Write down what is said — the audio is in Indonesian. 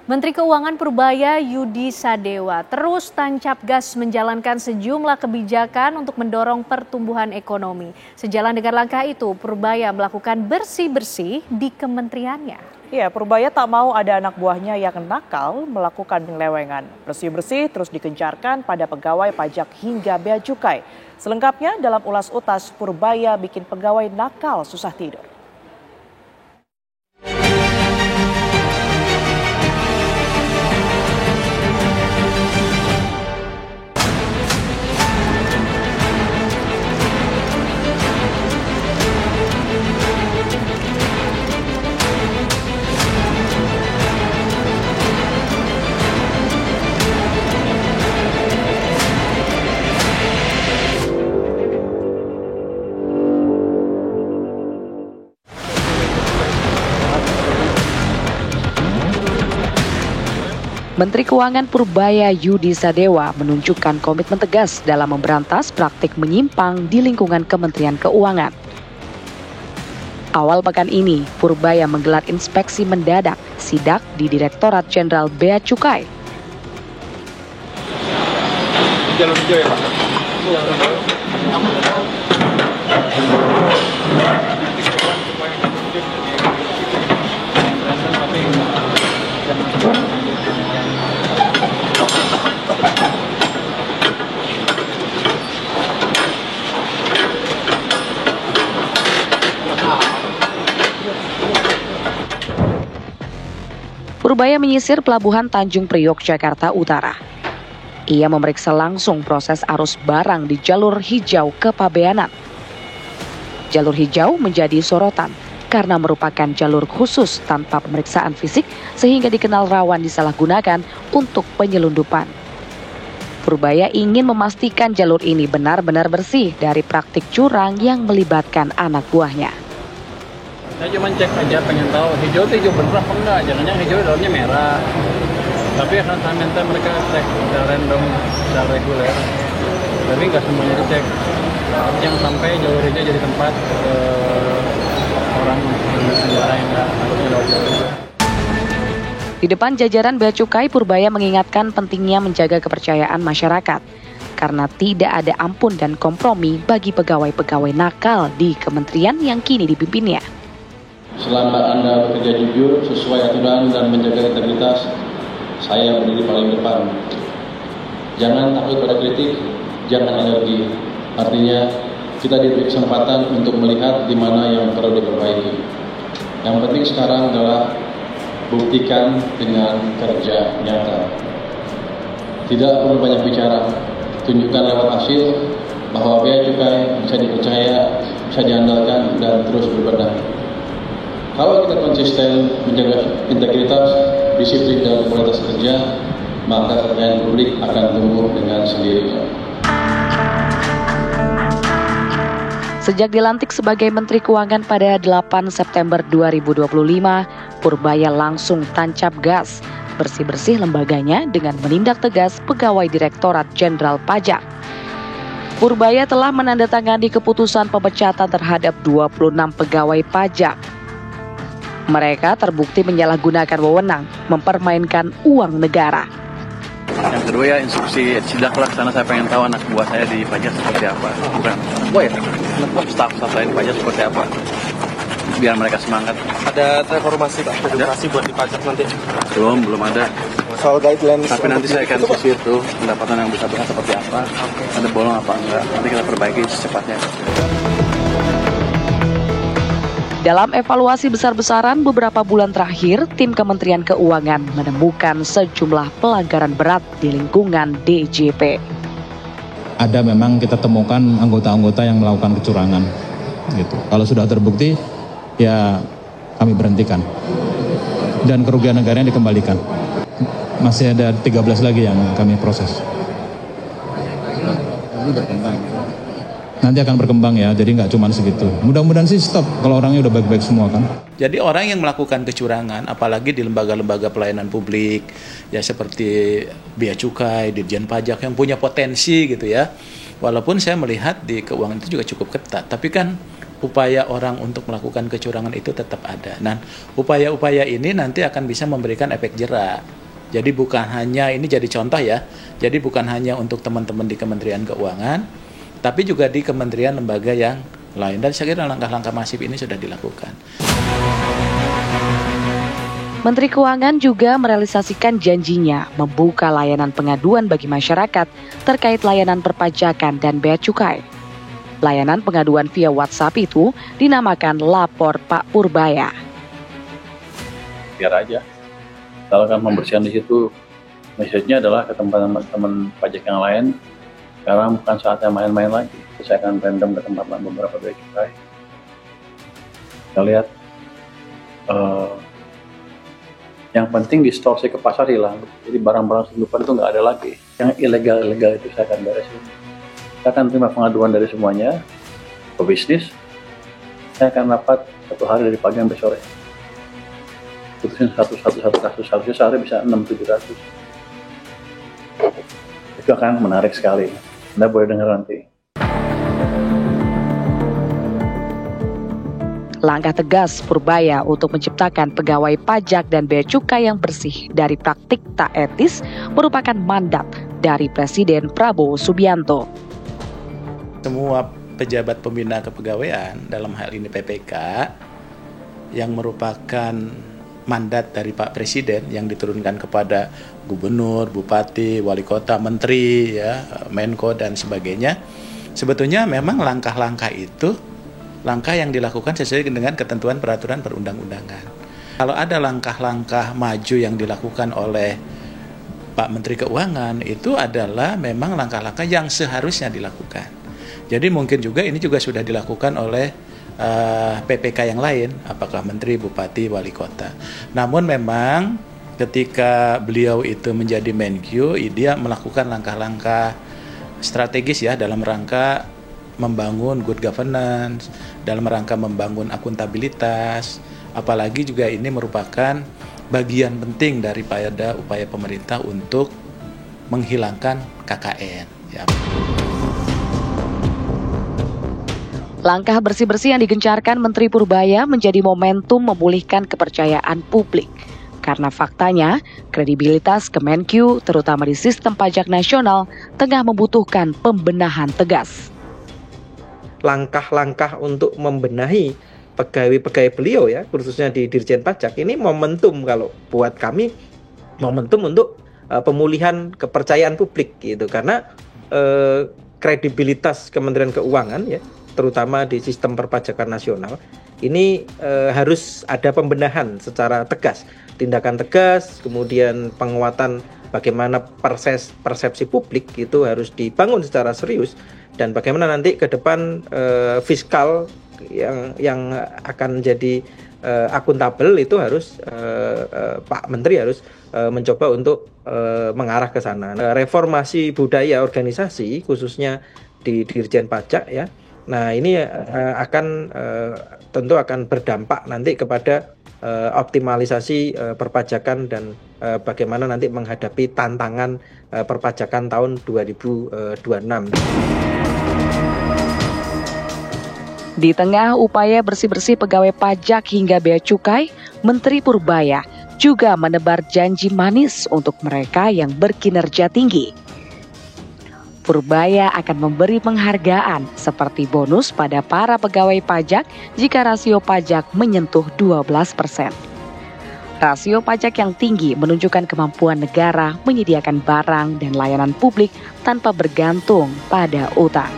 Menteri Keuangan Purbaya Yudi Sadewa terus tancap gas menjalankan sejumlah kebijakan untuk mendorong pertumbuhan ekonomi. Sejalan dengan langkah itu, Purbaya melakukan bersih-bersih di kementeriannya. Ya, Purbaya tak mau ada anak buahnya yang nakal melakukan penyelewengan. Bersih-bersih terus dikencarkan pada pegawai pajak hingga bea cukai. Selengkapnya dalam ulas utas Purbaya bikin pegawai nakal susah tidur. Menteri Keuangan Purbaya Yudi Sadewa menunjukkan komitmen tegas dalam memberantas praktik menyimpang di lingkungan Kementerian Keuangan. Awal pekan ini, Purbaya menggelar inspeksi mendadak sidak di Direktorat Jenderal Bea Cukai. Jalan hijau ya Pak? Purbaya menyisir Pelabuhan Tanjung Priok, Jakarta Utara. Ia memeriksa langsung proses arus barang di jalur hijau ke Pabeanan. Jalur hijau menjadi sorotan karena merupakan jalur khusus tanpa pemeriksaan fisik sehingga dikenal rawan disalahgunakan untuk penyelundupan. Purbaya ingin memastikan jalur ini benar-benar bersih dari praktik curang yang melibatkan anak buahnya. Saya cuma cek aja, pengen tahu hijau itu hijau bener apa enggak, jangan-jangan hijau dalamnya merah. Tapi akan saya minta mereka cek secara random, secara reguler. Tapi nggak semuanya dicek. Jangan sampai jalur hijau jadi tempat orang negara yang nggak harusnya lewat jalur hijau. Di depan jajaran Bea Cukai, Purbaya mengingatkan pentingnya menjaga kepercayaan masyarakat karena tidak ada ampun dan kompromi bagi pegawai-pegawai nakal di kementerian yang kini dipimpinnya. Selama Anda bekerja jujur, sesuai aturan dan menjaga integritas, saya berdiri paling depan. Jangan takut pada kritik, jangan alergi. Artinya, kita diberi kesempatan untuk melihat di mana yang perlu diperbaiki. Yang penting sekarang adalah buktikan dengan kerja nyata. Tidak perlu banyak bicara, tunjukkan lewat hasil bahwa Bea Cukai bisa dipercaya, bisa diandalkan, dan terus berbenah. Kalau kita konsisten menjaga integritas, disiplin dan kualitas kerja, maka kepercayaan publik akan tumbuh dengan sendirinya. Sejak dilantik sebagai Menteri Keuangan pada 8 September 2025, Purbaya langsung tancap gas, bersih-bersih lembaganya dengan menindak tegas pegawai Direktorat Jenderal Pajak. Purbaya telah menandatangani keputusan pemecatan terhadap 26 pegawai pajak. Mereka terbukti menyalahgunakan wewenang, mempermainkan uang negara. Yang kedua ya instruksi sidaklah, karena saya pengen tahu anak buah saya di pajak seperti apa. Bukan anak buah ya, anak buah staf saya di pajak seperti apa. Biar mereka semangat. Ada reformasi Pak, reformasi buat di pajak nanti? Belum ada. Soal guidelines. Tapi nanti saya akan sisir tuh pendapatan yang bisa seperti apa. Ada bolong apa enggak. Nanti kita perbaiki secepatnya. Dalam evaluasi besar-besaran beberapa bulan terakhir, tim Kementerian Keuangan menemukan sejumlah pelanggaran berat di lingkungan DJP. Ada memang kita temukan anggota-anggota yang melakukan kecurangan. Gitu. Kalau sudah terbukti, ya kami berhentikan. Dan kerugian negaranya dikembalikan. Masih ada 13 lagi yang kami proses. Nanti akan berkembang ya, jadi nggak cuma segitu. Mudah-mudahan sih stop kalau orangnya udah baik-baik semua kan. Jadi orang yang melakukan kecurangan, apalagi di lembaga-lembaga pelayanan publik, ya seperti Bea Cukai, Ditjen Pajak yang punya potensi gitu ya. Walaupun saya melihat di keuangan itu juga cukup ketat, tapi kan upaya orang untuk melakukan kecurangan itu tetap ada. Nah, upaya-upaya ini nanti akan bisa memberikan efek jera. Jadi bukan hanya, ini jadi contoh ya, jadi bukan hanya untuk teman-teman di Kementerian Keuangan, tapi juga di kementerian lembaga yang lain. Dan saya kira langkah-langkah masif ini sudah dilakukan. Menteri Keuangan juga merealisasikan janjinya membuka layanan pengaduan bagi masyarakat terkait layanan perpajakan dan bea cukai. Layanan pengaduan via WhatsApp itu dinamakan Lapor Pak Purbaya. Biar aja. Kalau kan pembersihan di situ, message-nya adalah ke teman-teman pajak yang lain, sekarang bukan saatnya main-main lagi. Saya akan random ke tempat beberapa bea cukai. Kita lihat, yang penting distorsi ke pasar hilang. Jadi barang-barang selundupan itu nggak ada lagi. Yang ilegal-ilegal itu saya akan beresin. Saya akan terima pengaduan dari semuanya, pebisnis. Saya akan rapat 1 hari dari pagi sampai sore. Putusin satu kasus, harusnya sehari bisa 600-700. Itu akan menarik sekali. Anda boleh dengar nanti. Langkah tegas Purbaya untuk menciptakan pegawai pajak dan bea cukai yang bersih dari praktik tak etis merupakan mandat dari Presiden Prabowo Subianto. Semua pejabat pembina kepegawaian, dalam hal ini PPK, yang merupakan mandat dari Pak Presiden yang diturunkan kepada gubernur, bupati, wali kota, menteri, ya, Menko dan sebagainya. Sebetulnya memang langkah-langkah itu langkah yang dilakukan sesuai dengan ketentuan peraturan perundang-undangan. Kalau ada langkah-langkah maju yang dilakukan oleh Pak Menteri Keuangan, itu adalah memang langkah-langkah yang seharusnya dilakukan. Jadi mungkin juga ini juga sudah dilakukan oleh PPK yang lain, apakah menteri, bupati, wali kota. Namun memang ketika beliau itu menjadi Menkyu, dia melakukan langkah-langkah strategis ya dalam rangka membangun good governance, dalam rangka membangun akuntabilitas, apalagi juga ini merupakan bagian penting daripada upaya pemerintah untuk menghilangkan KKN. Ya. Langkah bersih-bersih yang digencarkan Menteri Purbaya menjadi momentum memulihkan kepercayaan publik. Karena faktanya, kredibilitas Kemenkyu, terutama di sistem pajak nasional, tengah membutuhkan pembenahan tegas. Langkah-langkah untuk membenahi pegawai-pegawai beliau ya, khususnya di Dirjen Pajak, ini momentum kalau buat kami, momentum untuk pemulihan kepercayaan publik gitu, karena kredibilitas Kementerian Keuangan ya, terutama di sistem perpajakan nasional, ini harus ada pembenahan secara tegas, tindakan tegas, kemudian penguatan bagaimana persepsi publik itu harus dibangun secara serius, dan bagaimana nanti ke depan fiskal yang akan jadi akuntabel itu harus Pak Menteri harus mencoba untuk mengarah ke sana. Reformasi budaya organisasi khususnya di Dirjen Pajak ya. Nah ini tentu akan berdampak nanti kepada optimalisasi perpajakan dan bagaimana nanti menghadapi tantangan perpajakan tahun 2026. Di tengah upaya bersih-bersih pegawai pajak hingga bea cukai, Menteri Purbaya juga menebar janji manis untuk mereka yang berkinerja tinggi. Purbaya akan memberi penghargaan seperti bonus pada para pegawai pajak jika rasio pajak menyentuh 12%. Rasio pajak yang tinggi menunjukkan kemampuan negara menyediakan barang dan layanan publik tanpa bergantung pada utang.